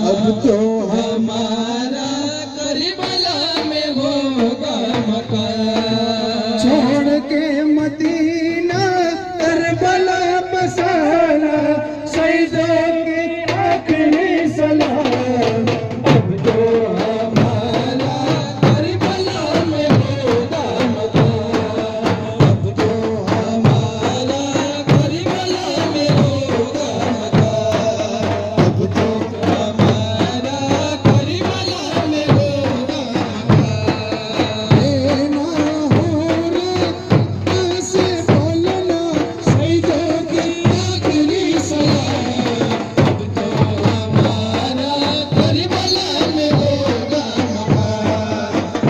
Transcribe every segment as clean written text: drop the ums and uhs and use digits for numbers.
अब तो हमारा करबला में होगा मकान। छोड़ के मदीना करबला बसाना शहीदों की आखिरी सलाम। अब तो हमारा करबला में होगा मकान। अब तो हमारा करबला में होगा मकान। अब तो हमारा करबला में होगा मकान। लेना हो रे ऐसे बोलना शहीदों की आखिरी सलाम। अब तो हमारा करबला में होगा मकान।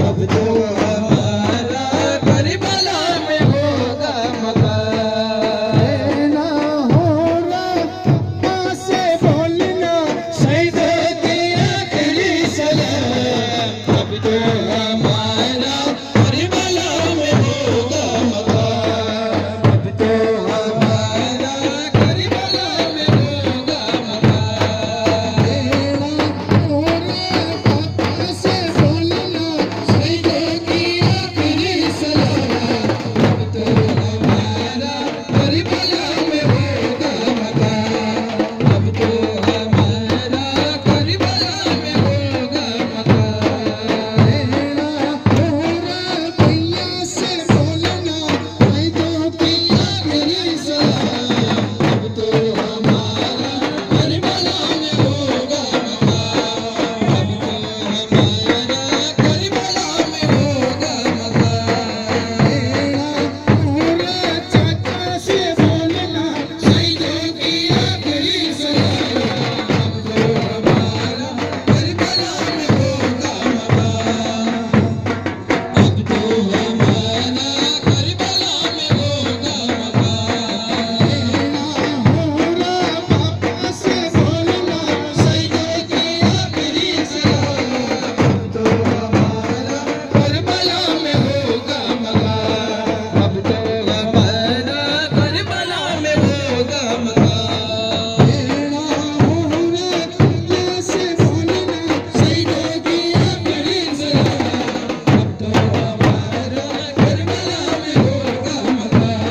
अब तो हमारा करबला में होगा मकान। लेना हो रे ऐसे बोलना शहीदों की आखिरी सलाम। अब तो हमारा करबला में होगा मकान। अब तो हमारा करबला में होगा मकान। लेना हो रे ऐसे बोलना शहीदों की आखिरी सलाम। अब तो हमारा करबला में होगा मकान। अब तो हमारा करबला में होगा मकान। लेना हो रे भैया से बोलना शहीदों की आखिरी सलाम। अब तो हमारा करबला में होगा मकान। अब तो हमारा करबला में होगा मकान। लेना हो रे चाचा से बोलना शहीदों की आखिरी सलाम। अब तो हमारा करबला में होगा मकान। अब तो हमारा करबला में होगा मकान। लेना हो रे पापा से बोलना शहीदों की आखिरी सलाम। अब तो हमारा करबला में होगा मकान। अब तो हमारा करबला में होगा मकान। लेना हो रे ऐसे बोलना शहीदों की आखिरी सलाम। अब तो हमारा करबला में होगा मकान।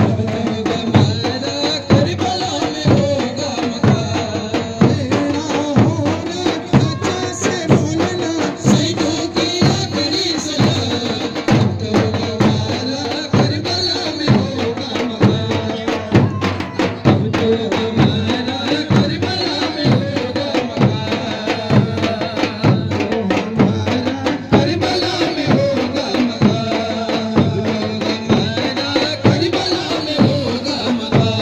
अब तो हमारा करबला में होगा मकान। लेना हो रे चाचा से बोलना शहीदों की आखिरी सलाम। अब तो हमारा करबला में होगा मकान। अब तो हमारा करबला में होगा मकान। करबला में होगा मकान। अब तो हमारा करबला में होगा मकान।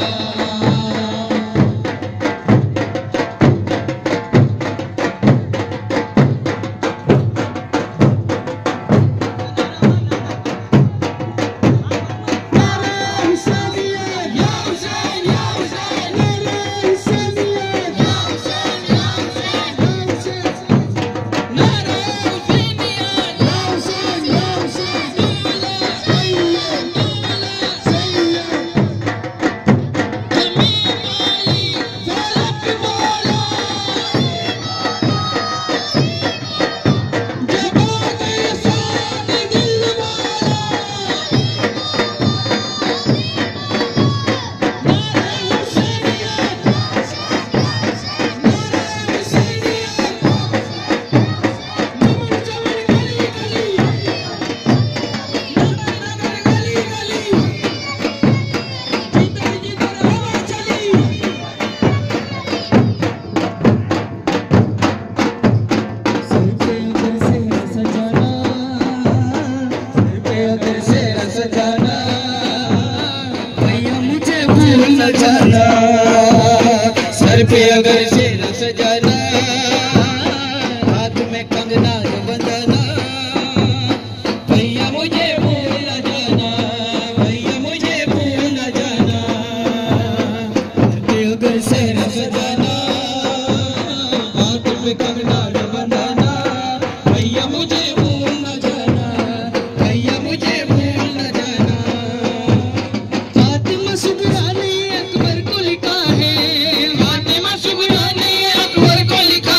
नारे हुसैनियत या हुसैन या हुसैन। नारे हुसैनियत या हुसैन या हुसैन या हुसैन। नारे हुसैनियत या हुसैन या हुसैन। मौला सैयद मौला सैयद अमीर अली ज़रफ़ मौला जवाद साद दिल वाला। नारे हुसैनियत नारे हुसैनियत नमन चमन गली गली नगर नगर गली गली जिधर जिधर हवा चली। सर पे अगर सेहरा सजाना सर पे अगर सेहरा सजाना भैया मुझे भूल न जाना। सर पे अगर सेहरा सजाना हाथ में कंगना जो बंधाना भैया मुझे भूल न जाना। भैया मुझे भूल न जाना। सर पे अगर सेहरा सजाना हाथ में कंगना जो बंधाना भैया मुझे भूल न जाना। भैया मुझे भूल न जाना। फातिमा सुबरानी अकबर को लिखा है। फातिमा सुबरानी अकबर को लिखा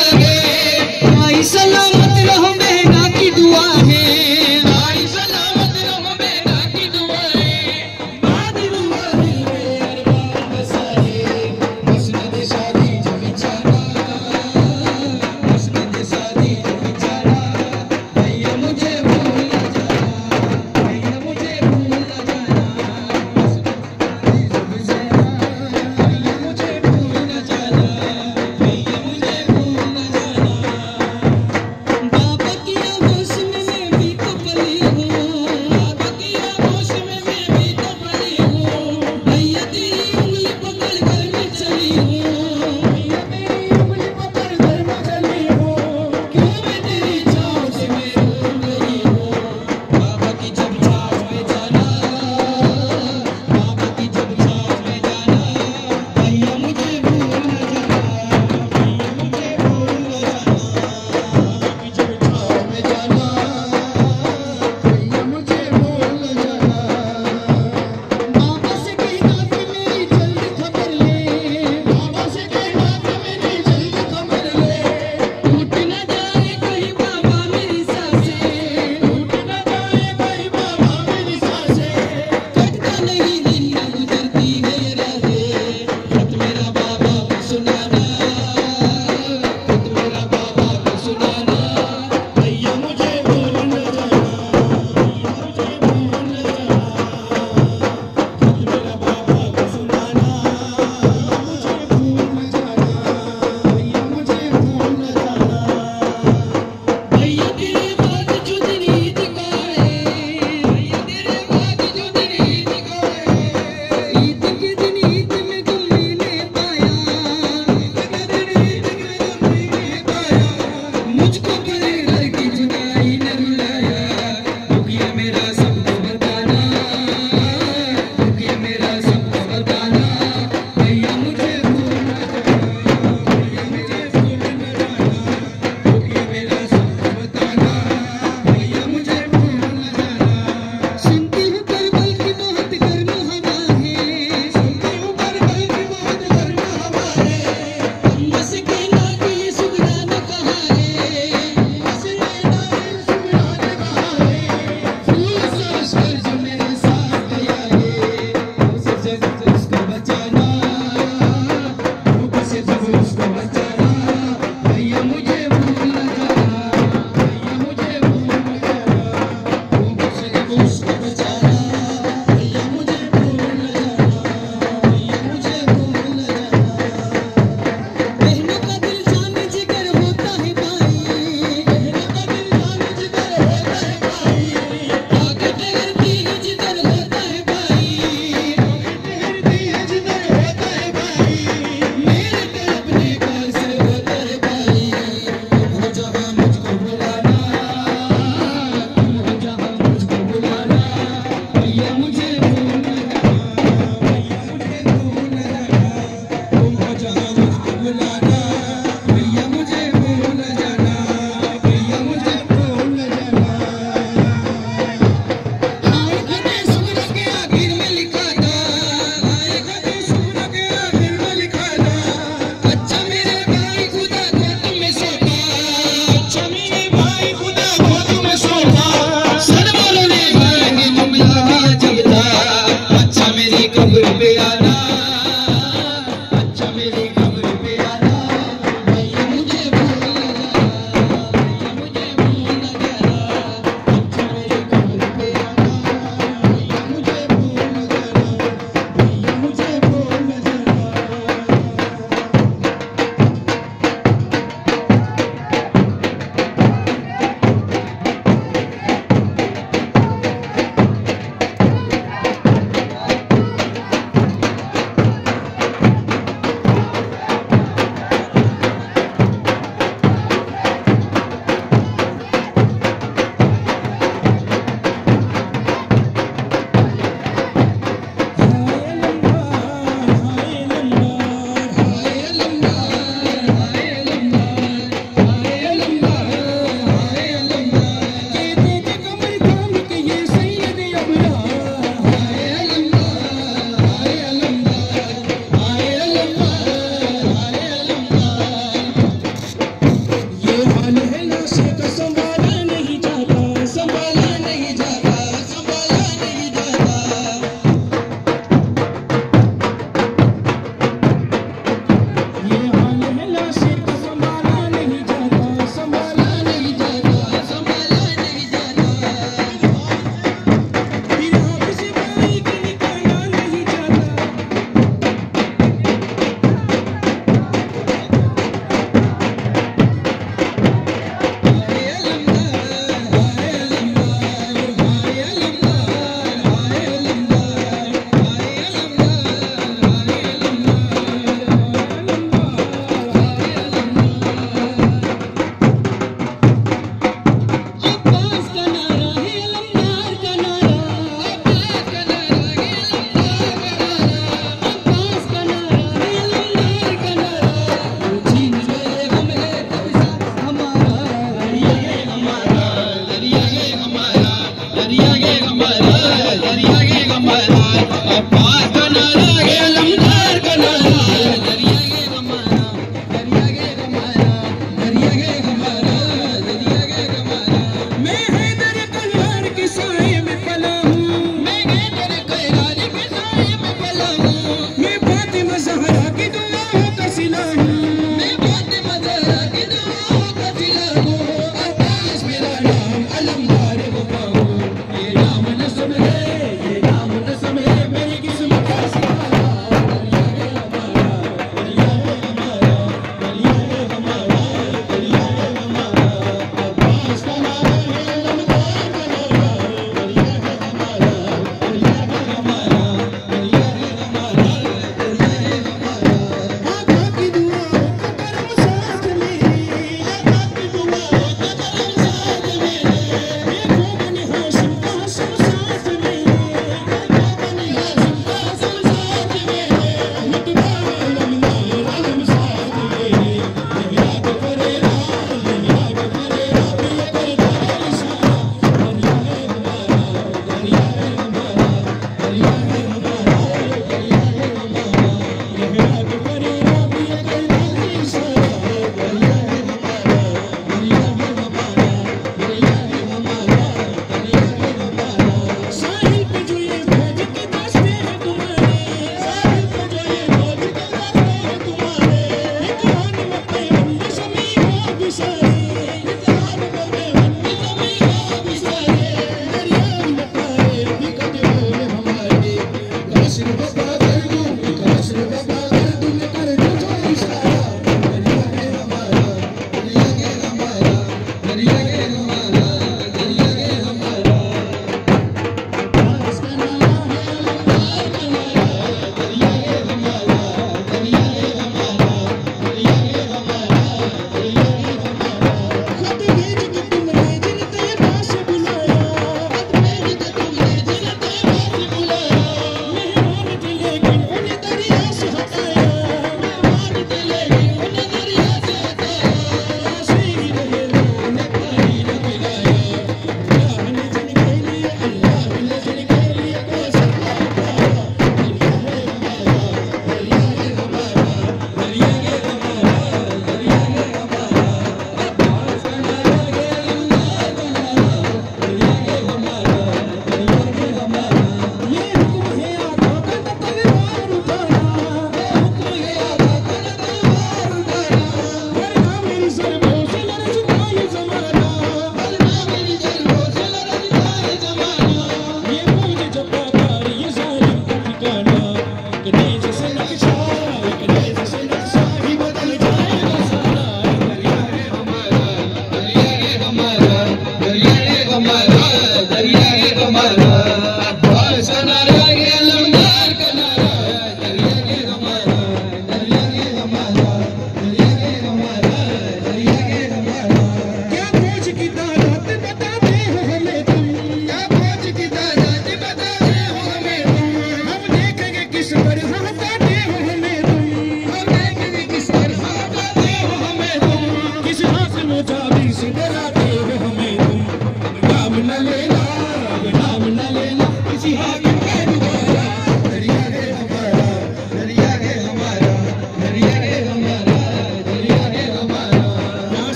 वाले हैं